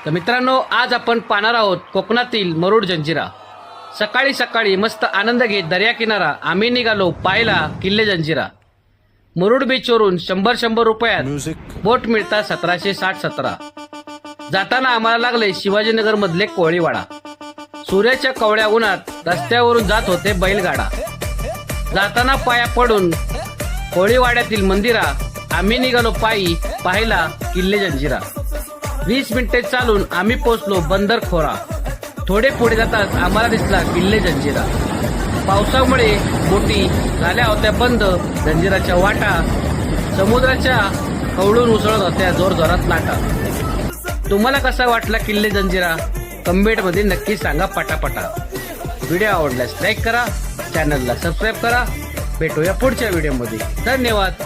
तर मित्रांनो, आज आपण पाहणार आहोत कोकणातील मुरुड जंजिरा। सकाळी सकाळी मस्त आनंद घेत दर्या किनारा आम्ही निघालो पाहायला किल्ले जंजिरा। मुरुड बीचवरून 100 रुपयात बोट मिळतात 1760-17। जाताना आम्हाला लागले शिवाजीनगर मधले कोळीवाडा। सूर्याच्या कवळ्या उन्हात रस्त्यावरून जात होते बैलगाडा। जाताना पाया पडून कोळीवाड्यातील मंदिरा आम्ही निघालो पायी पाहायला किल्ले जंजिरा। 20 मिनिटे चालून आम्ही पोहोचलो बंदर खोरा। थोडे पुढे जाताच आम्हाला दिसला किल्ले जंजिरा। पावसामुळे बोटी झाल्या होत्या बंद। जंजिराच्या वाटा समुद्राच्या खवळून उसळत होत्या जोरजोरात लाटा। तुम्हाला कसा वाटला किल्ले जंजिरा? कमेंट मध्ये नक्की सांगा पटापटा। व्हिडिओ आवडल्यास लाईक करा, चॅनलला सबस्क्राईब करा। भेटूया पुढच्या व्हिडिओमध्ये। धन्यवाद।